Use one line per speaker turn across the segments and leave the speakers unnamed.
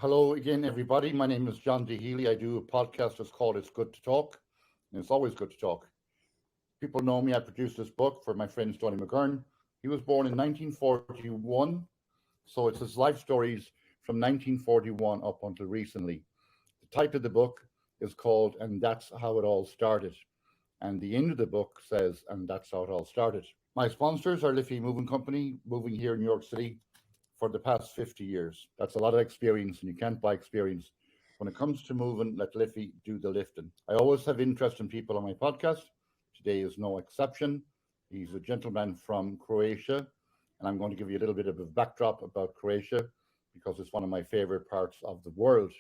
Hello again, everybody. My name is John D. Healy. I do a podcast that's called It's Good to Talk, and it's always good to talk. People know me. I produced this book for my friend Tony McGurn. He was born in 1941, so it's his life stories from 1941 up until recently. The title of the book is called And That's How It All Started, and the end of the book says, And That's How It All Started. My sponsors are Liffey Moving Company, moving here in New York City for the past 50 years. That's a lot of experience, and you can't buy experience. When it comes to moving, let Liffey do the lifting. I always have interest in people on my podcast. Today is no exception. He's a gentleman from Croatia, and I'm going to give you a little bit of a backdrop about Croatia because it's one of my favorite parts of the world.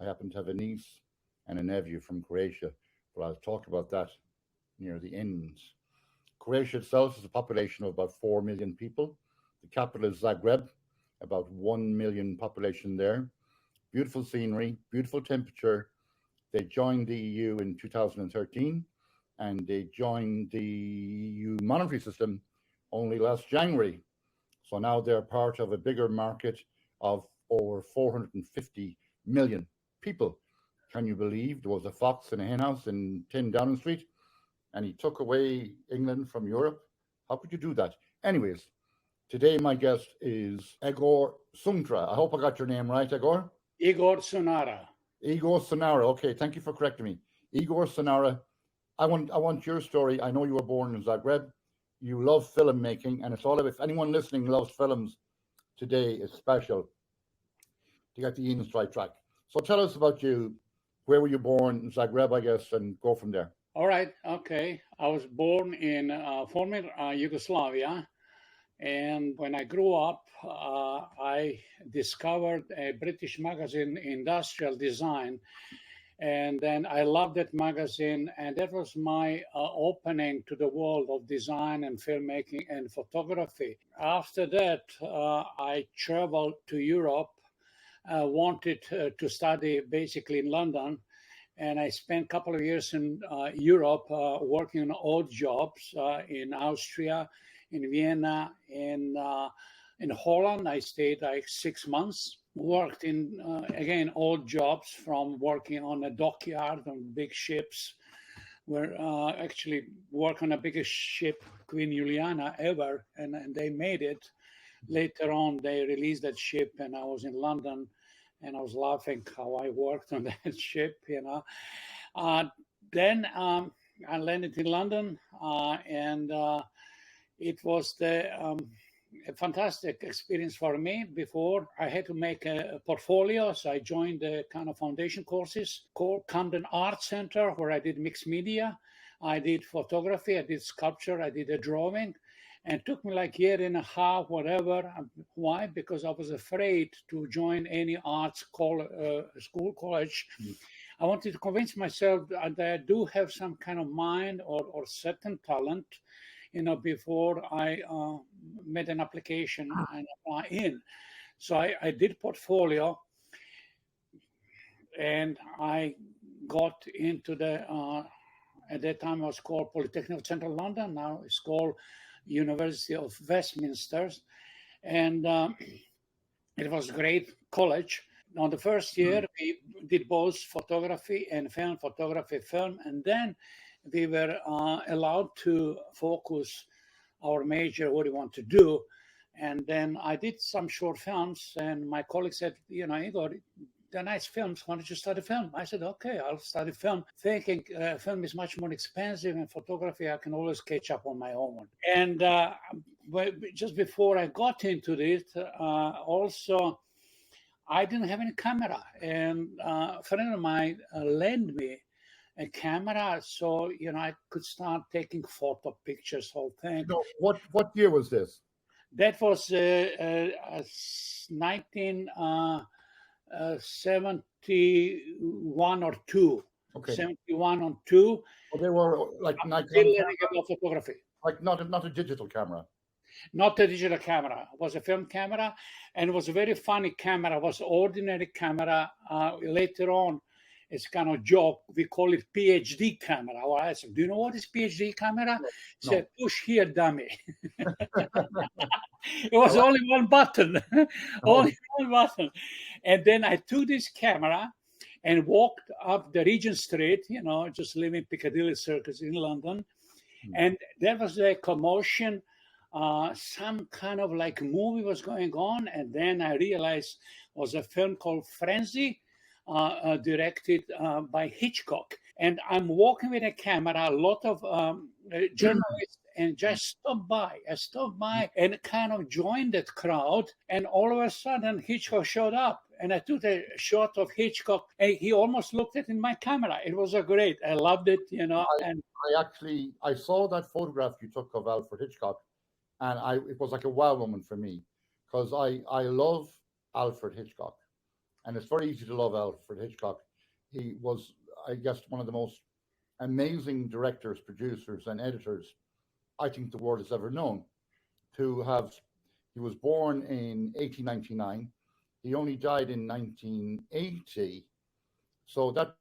I happen to have a niece and a nephew from Croatia, but I'll talk about that near the end. Croatia itself is a population of about 4 million people. The capital is Zagreb, about 1 million population there. Beautiful scenery, beautiful temperature. They joined the EU in 2013, and they joined the EU monetary system only last January. So now they're part of a bigger market of over 450 million people. Can you believe there was a fox in a henhouse in 10 Downing Street, and he took away England from Europe? How could you do that? Anyways, today my guest is Igor Sunara. I hope I got your name right, Igor.
Igor Sunara.
Igor Sunara. Okay, thank you for correcting me. Igor Sunara. I want your story. I know you were born in Zagreb. You love filmmaking, and it's all about, if anyone listening loves films, today is special to get the right track. So tell us about you. Where were you born? In Zagreb, I guess, and go from there.
All right. Okay. I was born in former Yugoslavia. And when I grew up, I discovered a British magazine, Industrial Design. And then I loved that magazine. And that was my opening to the world of design and filmmaking and photography. After that, I traveled to Europe, wanted to study basically in London. And I spent a couple of years in Europe working on odd jobs in Austria, in Vienna, in Holland. I stayed like 6 months, worked in, again, odd jobs, from working on a dockyard on big ships, where actually work on the biggest ship, Queen Juliana, ever, and they made it. Later on, they released that ship, and I was in London, and I was laughing how I worked on that ship, you know. Then I landed in London, and it was a fantastic experience for me. Before, I had to make a portfolio, so I joined the kind of foundation courses called Camden Art Center, where I did mixed media. I did photography, I did sculpture, I did a drawing, and it took me like a year and a half, whatever. Why? Because I was afraid to join any arts school, college. Mm. I wanted to convince myself that I do have some kind of mind or certain talent, you know, before I made an application and apply in. So I did portfolio, and I got into the, at that time it was called Polytechnic of Central London. Now it's called University of Westminster. And it was a great college. On the first year, we did both photography and film, photography, film, and then we were allowed to focus our major, what do you want to do? And then I did some short films, and my colleague said, you know, Igor, they're nice films, why don't you study film? I said, okay, I'll study film, thinking film is much more expensive, and photography I can always catch up on my own. And just before I got into it, also, I didn't have any camera, and a friend of mine lent me a camera, so you know I could start taking photo pictures, whole thing.
No, what year was this?
That was 1971 or 2. Okay. 71 or 2.
Well, they were like
still learning about photography.
Like not a digital camera.
Not a digital camera. It was a film camera, and it was a very funny camera. It was ordinary camera. Later on, it's kind of joke. We call it PhD camera. Well, I said, do you know what is PhD camera?
No.
He said, push here, dummy. It was only one button, only one button. And then I took this camera and walked up the Regent Street, just leaving Piccadilly Circus in London. And there was a commotion, some kind of like movie was going on. And then I realized it was a film called Frenzy, directed by Hitchcock. And I'm walking with a camera, a lot of journalists, and just stopped by. I stopped by and kind of joined that crowd. And all of a sudden, Hitchcock showed up. And I took a shot of Hitchcock, and he almost looked at in my camera. It was great. I loved it, And
I saw that photograph you took of Alfred Hitchcock, and it was like a wow moment for me, because I love Alfred Hitchcock, and it's very easy to love Alfred Hitchcock. He was, I guess, one of the most amazing directors, producers, and editors I think the world has ever known. He was born in 1899. He only died in 1980. So that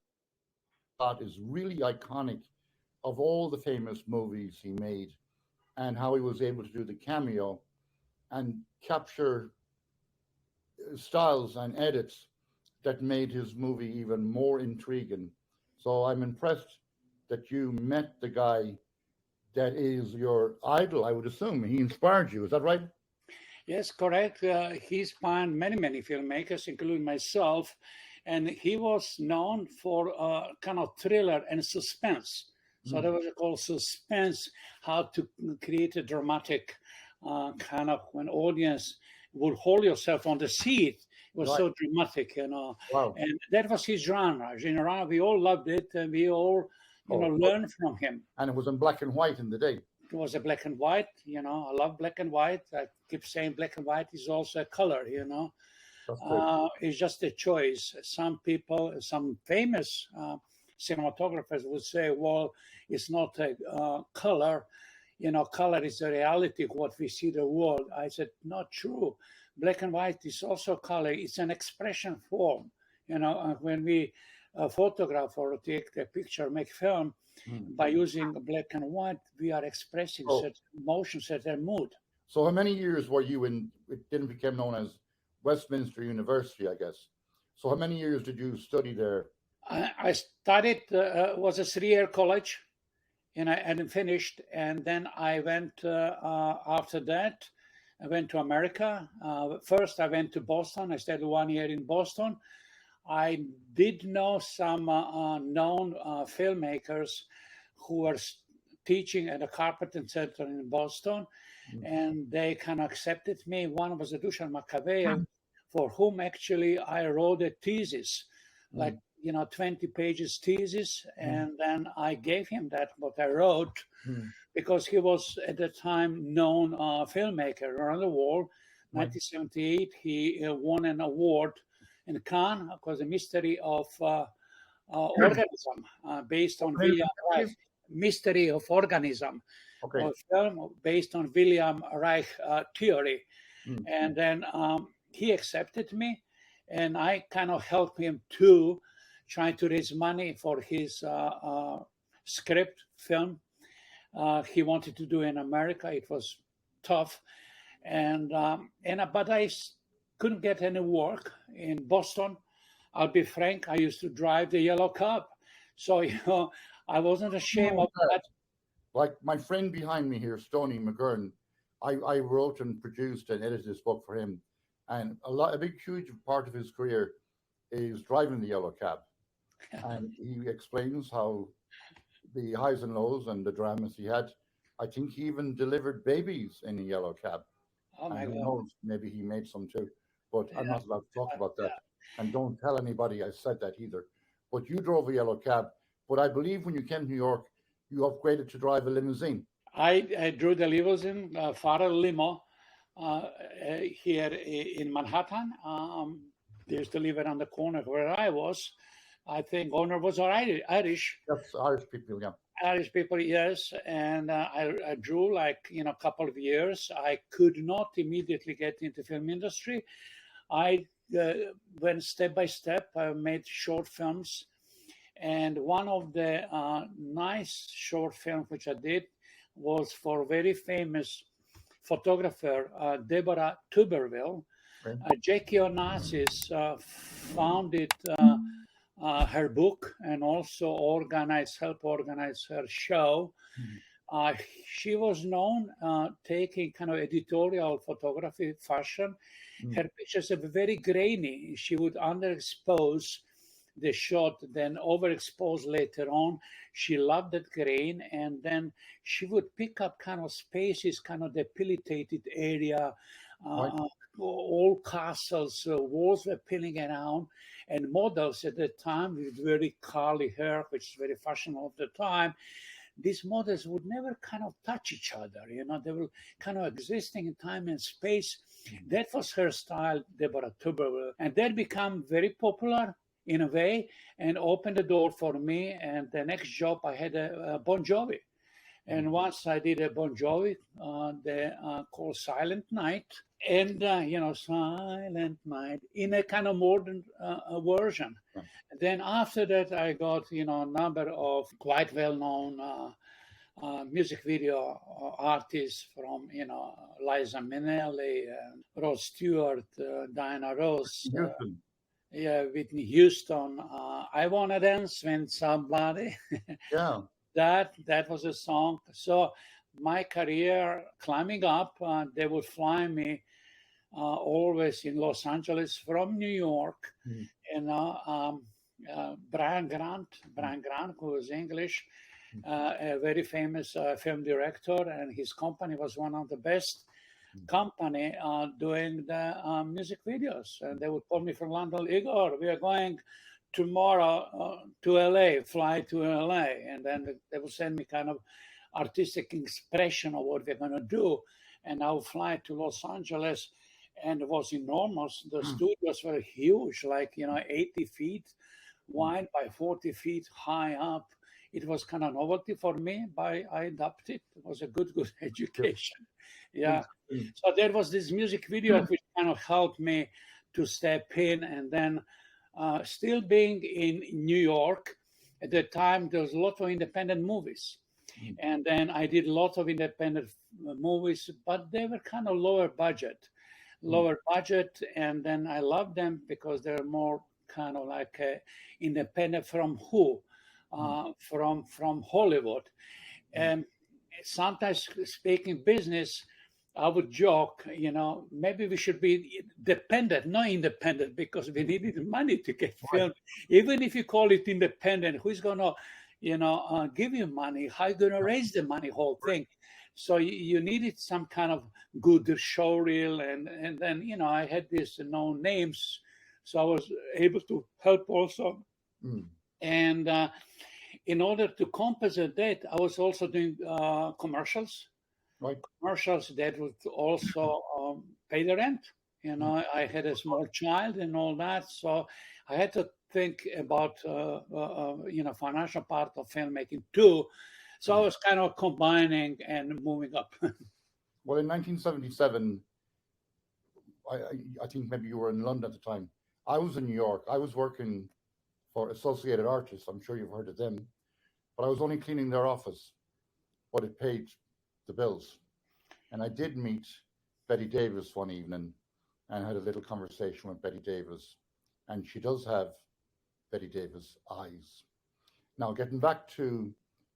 is really iconic of all the famous movies he made, and how he was able to do the cameo and capture styles and edits that made his movie even more intriguing. So I'm impressed that you met the guy that is your idol, I would assume. He inspired you, is that right?
Yes, correct. He inspired many, many filmmakers, including myself. And he was known for kind of thriller and suspense. So that was called suspense, how to create a dramatic kind of when audience would hold yourself on the seat. It was so dramatic,
Wow.
And that was his genre. We all loved it, and we all, learned from him.
And it was in black and white in the day.
It was a black and white, I love black and white. I keep saying black and white is also a color, It's just a choice. Some people, some famous cinematographers would say, well, it's not a color, color is the reality of what we see the world. I said, not true. Black and white is also color. It's an expression form, when we photograph or take a picture, make film, by using black and white, we are expressing certain emotions, certain mood.
So how many years were you in, it didn't become known as Westminster University, I guess. So how many years did you study there?
I studied, was a 3-year college, and I hadn't finished. And then I went, after that, I went to America. First, I went to Boston. I stayed 1 year in Boston. I did know some known filmmakers who were teaching at the Carpenter Center in Boston, and they kind of accepted me. One was Dusan Makaveyev, for whom actually I wrote a thesis, 20 pages thesis, and then I gave him that, what I wrote, because he was at the time known filmmaker around the world. 1978, he won an award in Cannes, because the mystery of organism, based on William Reich, mystery of organism, a film based on William Reich theory. And then he accepted me, and I kind of helped him too, trying to raise money for his script film. He wanted to do in America. It was tough, but I couldn't get any work in Boston. I'll be frank, I used to drive the yellow cab. So, I wasn't ashamed of that.
Like my friend behind me here, Stoney McGurn, I wrote and produced and edited this book for him. And a big, huge part of his career is driving the yellow cab. And he explains how the highs and lows and the dramas he had. I think he even delivered babies in a yellow cab.
Oh my
God. Who knows, maybe he made some too. But I'm not allowed to talk about that. And don't tell anybody I said that either. But you drove a yellow cab. But I believe when you came to New York, you upgraded to drive a limousine.
I drew the limousine, Farrell Limo, here in Manhattan. They used to live around the corner where I was. I think owner was Irish.
That's Irish people, yeah.
Irish people, yes. And I drew a couple of years. I could not immediately get into film industry. I went step by step. I made short films And one of the nice short films which I did was for very famous photographer Deborah Tuberville. Jackie Onassis founded her book and also helped organize her show. She was known taking kind of editorial photography, fashion. Her pictures are very grainy. She would underexpose the shot, then overexpose later on. She loved that grain, and then she would pick up kind of spaces, kind of debilitated area, old castles, walls were peeling around, and models at the time with very curly hair, which is very fashionable at the time. These models would never kind of touch each other, they were kind of existing in time and space. That was her style, Deborah Tuberville, and that became very popular in a way and opened the door for me. And the next job I had a Bon Jovi. And once I did a Bon Jovi, called Silent Night, and Silent Night in a kind of modern version. Then after that, I got a number of quite well-known music video artists from Liza Minnelli, Rod Stewart, Diana Ross, Whitney Huston. I Wanna Dance When Somebody.
Yeah.
That was a song. So my career climbing up, they would fly me always in Los Angeles from New York. Brian Grant, who was English, a very famous film director, and his company was one of the best company doing the music videos. And they would call me from London, Igor, we are going tomorrow to LA, fly to LA. And then they would send me kind of artistic expression of what we're going to do. And I would fly to Los Angeles, and it was enormous. The studios were huge, like, 80 feet wide by 40 feet high up. It was kind of novelty for me, but I adopted it. It was a good education. Yeah. So there was this music video which kind of helped me to step in. And then still being in New York, at the time, there was a lot of independent movies. And then I did lots of independent movies, but they were kind of lower budget. And then I loved them because they're more kind of like independent from from Hollywood. And sometimes speaking business, I would joke, maybe we should be dependent, not independent, because we needed money to get filmed. Even if you call it independent, who's going to, give you money? How are you going to raise the money, whole thing? So you needed some kind of good show reel. And then, I had these known names. So I was able to help also. And in order to compensate that, I was also doing commercials. Commercials that would also pay the rent. I had a small child and all that. So I had to think about, financial part of filmmaking too. So I was kind of combining and moving up.
Well, in 1977, I think maybe you were in London at the time. I was in New York. I was working for Associated Artists. I'm sure you've heard of them. But I was only cleaning their office, but it paid the bills. And I did meet Betty Davis one evening and had a little conversation with Betty Davis. And she does have Betty Davis eyes. Now, getting back to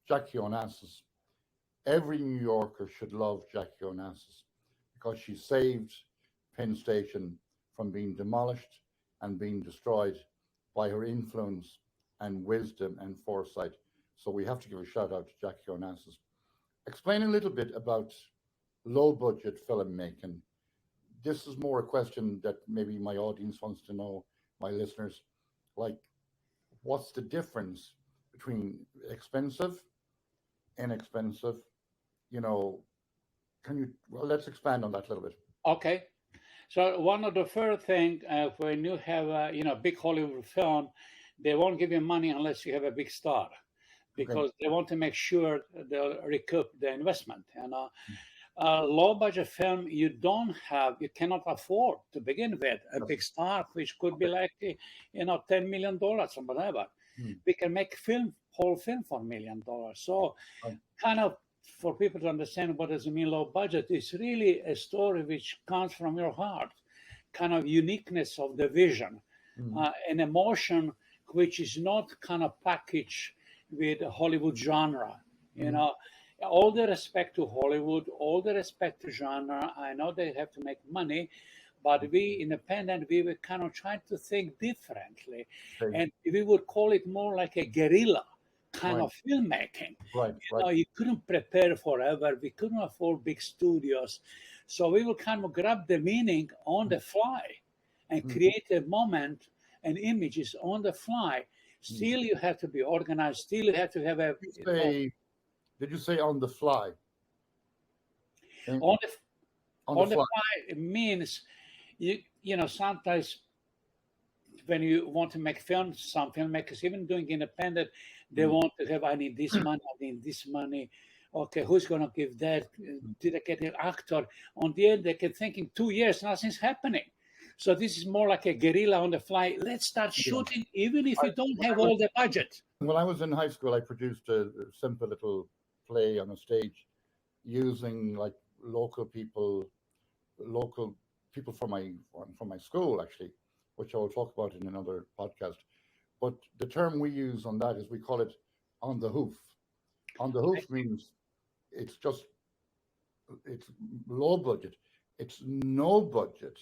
Jackie Onassis, every New Yorker should love Jackie Onassis because she saved Penn Station from being demolished and being destroyed by her influence and wisdom and foresight. So we have to give a shout out to Jackie Onassis. Explain a little bit about low budget filmmaking. This is more a question that maybe my audience wants to know, my listeners, like what's the difference between expensive, inexpensive, let's expand on that a little bit.
Okay. So one of the first things when you have a big Hollywood film, they won't give you money unless you have a big star, because they want to make sure they'll recoup the investment. Low budget film, you cannot afford to begin with a big star, which could be like $10 million or whatever.
Mm.
we can make whole film for $1 million. So
Right.
kind of for people to understand what does it mean low budget, it's really a story which comes from your heart, kind of uniqueness of the vision, an emotion which is not kind of packaged with Hollywood genre. You know, all the respect to Hollywood, all the respect to genre. I know they have to make money, but we independent, we were kind of trying to think differently,
Okay.
and we would call it more like a guerrilla kind
Right.
of filmmaking.
Right.
You know, you couldn't prepare forever. We couldn't afford big studios, so we would kind of grab the meaning on the fly and create a moment and images on the fly. Still, you have to be organized. Still, you have to have a
Did you say on the fly?
on the
On the fly.
it means you know sometimes when you want to make films, some filmmakers even doing independent, they want to have I need this money. Okay, who's gonna give that? Did I get an actor? On the end, they keep thinking 2 years, nothing's happening. So this is more like a guerrilla on the fly. Let's start shooting, even if you don't have all the budget.
When I was in high school, I produced a simple little play on a stage using like local people from my school, actually, which I will talk about in another podcast. But the term we use on that is we call it on the hoof. On the hoof means it's low budget. It's no budget.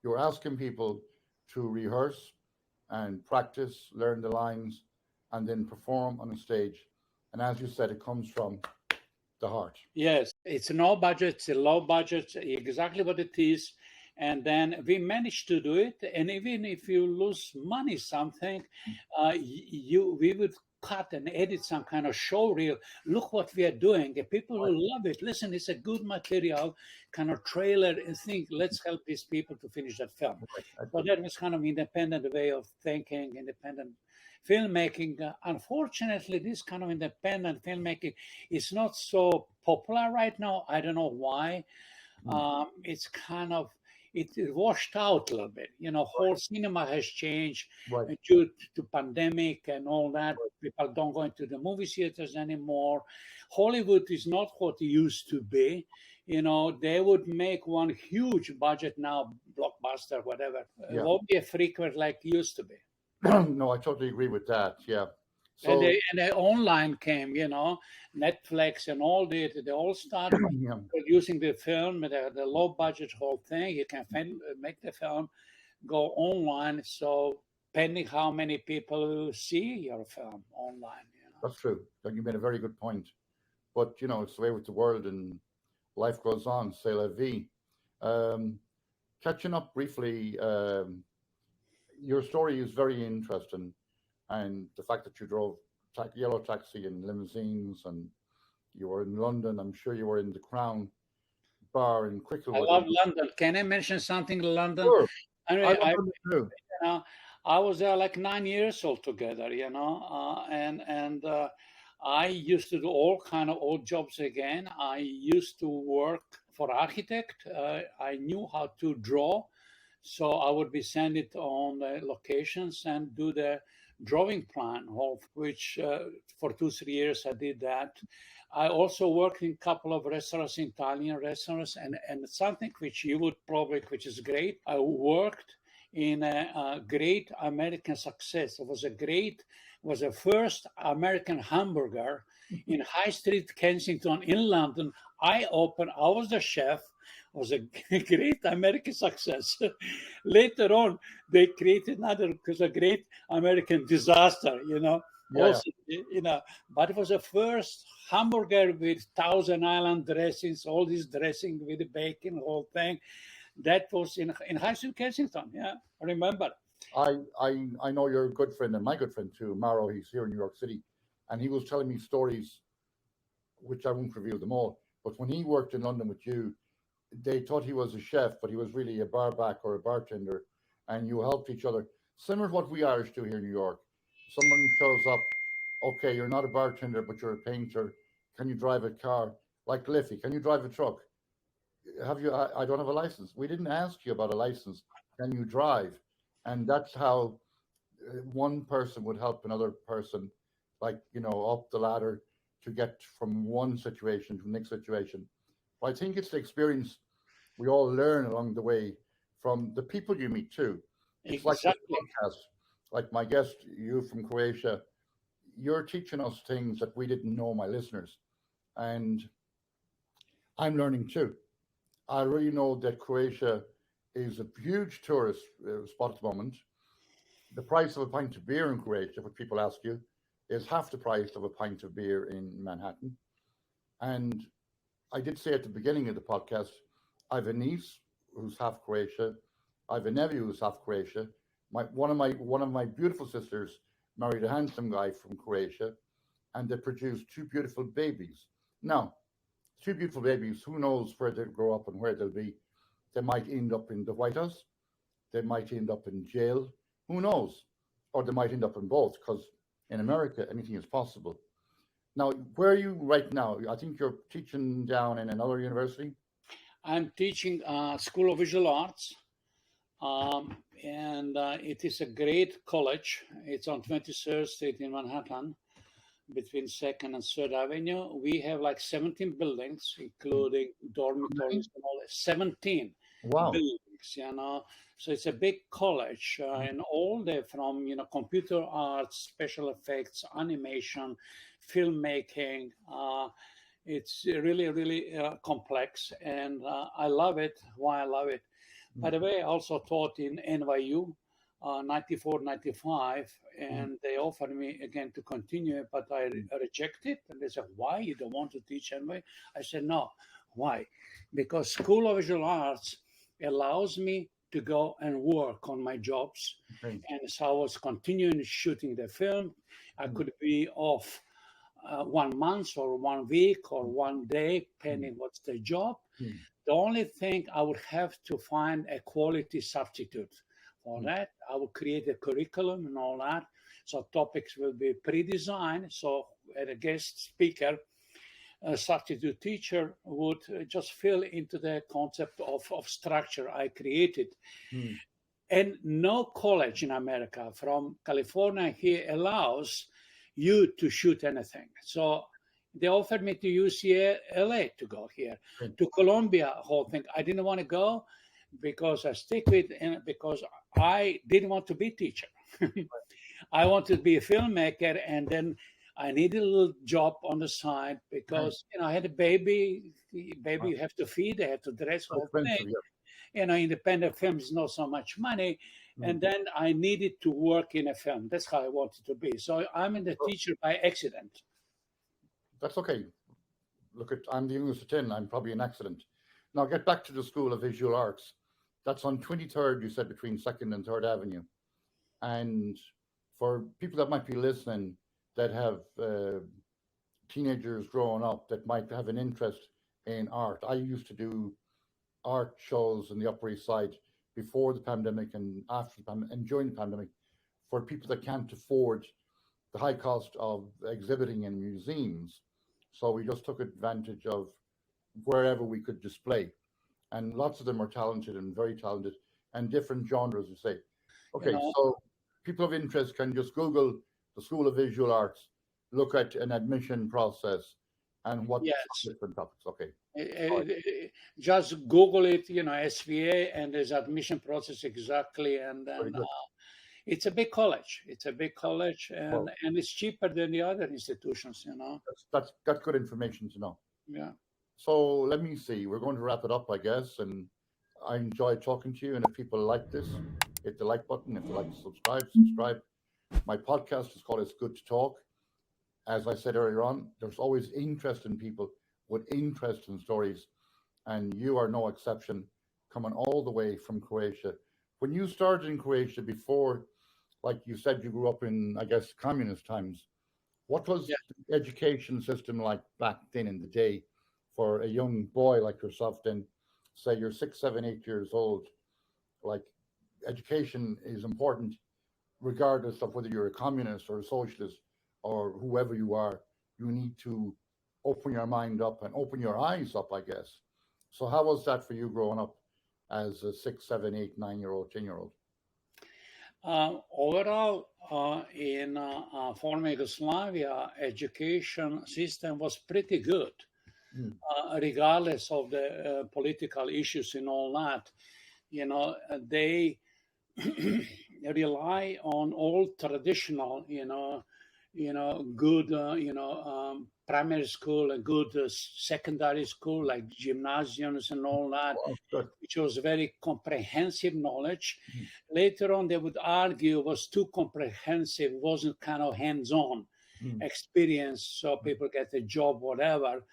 You're asking people to rehearse and practice, learn the lines, and then perform on a stage. And as you said, it comes from the heart.
Yes, it's no budget, it's a low budget, exactly what it is. And then we managed to do it. And even if you lose money, something, we would cut and edit some kind of show reel. Look what we are doing. The people will love it. Listen, it's a good material, kind of trailer, and think, let's help these people to finish that film. But that was kind of independent way of thinking, independent filmmaking. Unfortunately, this kind of independent filmmaking is not so popular right now. I don't know why. It's kind of it washed out a little bit. You know, whole cinema has changed due to pandemic and all that. People don't go into the movie theaters anymore. Hollywood is not what it used to be. You know, they would make one huge budget now, blockbuster, whatever. It won't be a frequent like it used to be.
No, I totally agree with that. Yeah.
So, and the online came, you know, Netflix and all they all started producing the film, the low budget whole thing. You can make the film go online. So depending how many people will see your film online. You know?
That's true. You made a very good point. But, you know, it's the way with the world and life goes on. C'est la vie. Catching up briefly, your story is very interesting. And the fact that you drove yellow taxi and limousines, and you were in London, I'm sure you were in the Crown Bar in Cricklewood.
I love London. Can I mention something in London?
Sure.
I mean, I was there like 9 years altogether, you know, and I used to do all kind of odd jobs again. I used to work for architect. I knew how to draw, so I would be sent it on the locations and do the drawing plan, which for 2-3 years I did that. I also worked in a couple of restaurants, Italian restaurants, and something which you would probably, which is great. I worked in a great American success. It was the first American hamburger in High Street, Kensington, in London. I was the chef. It was a great American success. Later on, they created a great American disaster, you know. Also, you know, but it was the first hamburger with Thousand Island dressings, all this dressing with the bacon, whole thing. That was in High Street, Kensington. Yeah, I remember.
I know you're a good friend, and my good friend too, Maro. He's here in New York City, and he was telling me stories, which I won't reveal them all. But when he worked in London with you, they thought he was a chef, but he was really a barback or a bartender, and you helped each other. Similar to what we Irish do here in New York. Someone shows up, okay, you're not a bartender, but you're a painter. Can you drive a car? Like Liffey, can you drive a truck? Have you? I don't have a license. We didn't ask you about a license. Can you drive? And that's how one person would help another person, like, up the ladder to get from one situation to the next situation. But I think it's the experience we all learn along the way from the people you meet too. It's like this
Exactly.
podcast, like my guest, you from Croatia, you're teaching us things that we didn't know, my listeners. And I'm learning too. I really know that Croatia is a huge tourist spot at the moment. The price of a pint of beer in Croatia, what people ask you, is half the price of a pint of beer in Manhattan. And I did say at the beginning of the podcast, I have a niece who's half Croatia. I have a nephew who's half Croatia. One of my beautiful sisters married a handsome guy from Croatia, and they produced two beautiful babies. Now, two beautiful babies. Who knows where they'll grow up and where they'll be? They might end up in the White House. They might end up in jail. Who knows? Or they might end up in both, because in America, anything is possible. Now, where are you right now? I think you're teaching down in another university.
I'm teaching School of Visual Arts, and it is a great college. It's on 23rd Street in Manhattan, between 2nd and 3rd Avenue. We have like 17 buildings, including dormitories and all that. 17
Wow.
buildings. So it's a big college, and all the from computer arts, special effects, animation, filmmaking. It's really, really complex, and I love it. Why I love it? By the way, I also taught in NYU, 94, 95, and they offered me again to continue, but I rejected. And they said, "Why? You don't want to teach anyway?" I said, "No. Why? Because School of Visual Arts allows me to go and work on my jobs."
Okay.
And so I was continuing shooting the film. I could be off 1 month or 1 week or 1 day, depending what's the job. The only thing I would have to find a quality substitute for that. I will create a curriculum and all that. So topics will be pre-designed. So a guest speaker, a substitute teacher would just fill into the concept of structure I created. And no college in America from California here allows you to shoot anything. So they offered me to UCLA to go here, to Columbia, whole thing. I didn't want to go because I stick with, and because I didn't want to be a teacher. I wanted to be a filmmaker, and then I needed a little job on the side because I had a baby. Baby you have to feed, they have to dress, whole thing. Independent films not so much money. And then I needed to work in a film. That's how I wanted to be. So I'm in the teacher by accident.
That's okay. Look, I'm the youngest of 10. I'm probably an accident. Now get back to the School of Visual Arts. That's on 23rd, you said, between 2nd and 3rd Avenue. And for people that might be listening that have teenagers growing up that might have an interest in art, I used to do art shows in the Upper East Side before the pandemic and after the pandemic and during the pandemic for people that can't afford the high cost of exhibiting in museums. So we just took advantage of wherever we could display. And lots of them are talented and very talented and different genres, you say. Okay, so people of interest can just Google the School of Visual Arts, look at an admission process and what different topics. Okay.
Just Google it, SVA, and there's admission process exactly. And then it's a big college. It's a big college, and it's cheaper than the other institutions,
That's good information to know.
Yeah.
So let me see. We're going to wrap it up, I guess. And I enjoyed talking to you. And if people like this, hit the like button. If you like to subscribe. My podcast is called It's Good to Talk. As I said earlier on, there's always interest in people with interest in stories. And you are no exception, coming all the way from Croatia. When you started in Croatia before, like you said, you grew up in, I guess, communist times. What was the education system like back then in the day for a young boy like yourself then? Say you're 6, 7, 8 years old. Like, education is important regardless of whether you're a communist or a socialist or whoever you are. You need to open your mind up and open your eyes up, I guess. So how was that for you growing up as a 6, 7, 8, 9-year-old, 10-year-old?
Overall, in former Yugoslavia, education system was pretty good, regardless of the political issues and all that. They rely on old traditional, good, primary school, a good secondary school like gymnasiums and all that, which was very comprehensive knowledge. Later on, they would argue it was too comprehensive, wasn't kind of hands-on experience, so people get a job, whatever.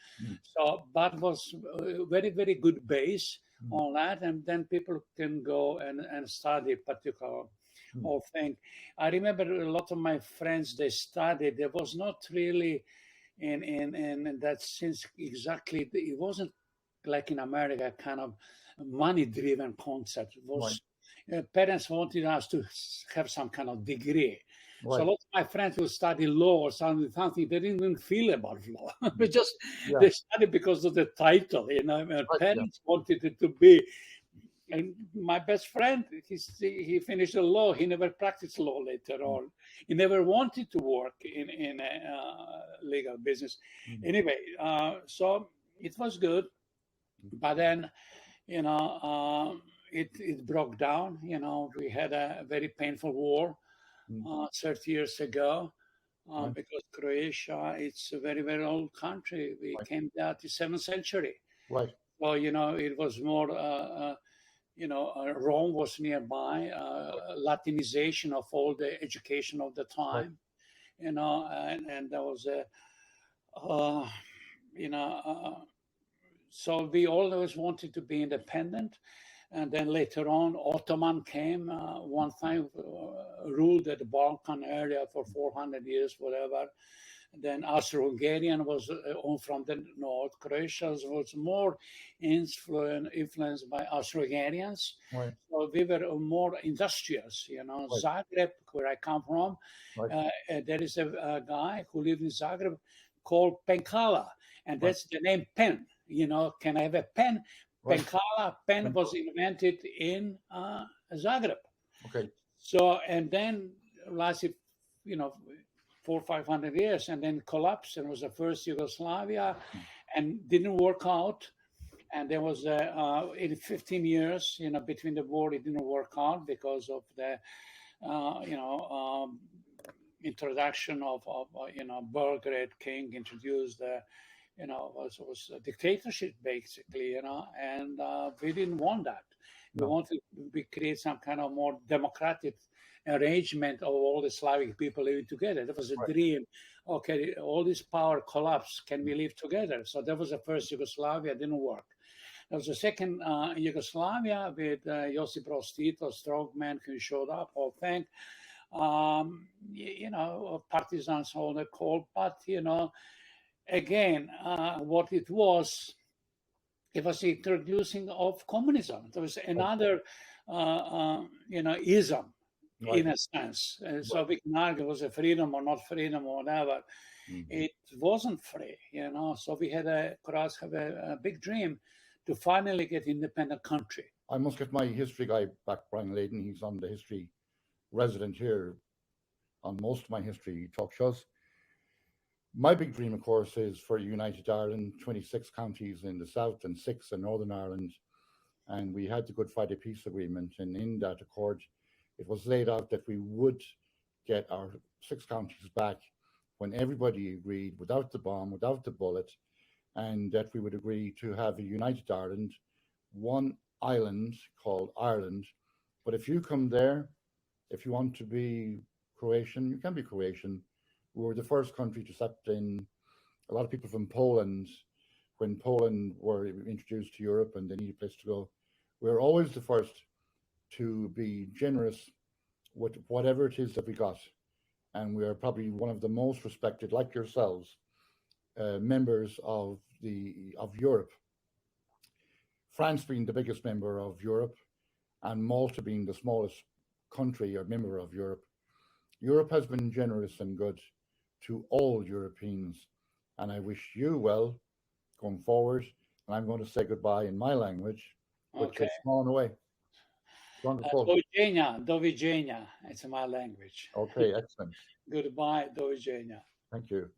So that was a very, very good base on that, and then people can go and study particular whole thing. I remember a lot of my friends, they studied. There was not really in that sense exactly. It wasn't like in America, kind of money-driven concept. It was parents wanted us to have some kind of degree. So a lot of my friends who study law or something, they didn't even feel about law. They studied because of the title. Parents wanted it to be. And my best friend, he finished the law. He never practiced law later on. He never wanted to work in legal business. Anyway, so it was good. But then, it broke down. We had a very painful war 30 years ago because Croatia, it's a very, very old country. We came there the 7th century.
Right.
So, it was more... Rome was nearby, Latinization of all the education of the time, and there was so we always wanted to be independent. And then later on, Ottoman came, one time ruled the Balkan area for 400 years, whatever. Then Austro-Hungarian was from the north. Croatia was more influenced by Austro-Hungarians. So we were more industrious. Zagreb, where I come from, there is a guy who lived in Zagreb called Penkala, and that's the name pen. Can I have a pen? Penkala, pen was invented in Zagreb.
Okay.
So, and then lasted, 400 or 500 years, and then collapsed, and was the first Yugoslavia, and didn't work out. And there was in 15 years, between the war, it didn't work out because of the, introduction of Belgrade king introduced the, was a dictatorship basically, and we didn't want that. We wanted to create some kind of more democratic arrangement of all the Slavic people living together. That was a dream. Okay, all this power collapsed. Can we live together? So that was the first Yugoslavia. Didn't work. There was a second Yugoslavia with Josip Broz Tito, strongman who showed up. Whole thing. Partisans all the call, but again, what it was introducing of communism. There was another, ism. In a sense. So we can argue was it freedom or not freedom or whatever. It wasn't free, So we had Croats have a big dream to finally get independent country.
I must get my history guy back, Brian Layden. He's on the history resident here on most of my history talk shows. My big dream, of course, is for United Ireland, 26 counties in the south and 6 in Northern Ireland. And we had the Good Friday Peace Agreement, and in that accord, it was laid out that we would get our 6 counties back when everybody agreed, without the bomb, without the bullet, and that we would agree to have a united Ireland, one island called Ireland. But if you come there, if you want to be Croatian, you can be Croatian. We were the first country to accept in a lot of people from Poland, when Poland were introduced to Europe and they needed a place to go. We were always the first to be generous with whatever it is that we got. And we are probably one of the most respected, like yourselves, members of Europe. France being the biggest member of Europe, and Malta being the smallest country or member of Europe. Europe has been generous and good to all Europeans, and I wish you well going forward. And I'm going to say goodbye in my language, which is on away. Wonderful.
Do widzenia. It's my language.
Okay, excellent.
Goodbye, do widzenia.
Thank you.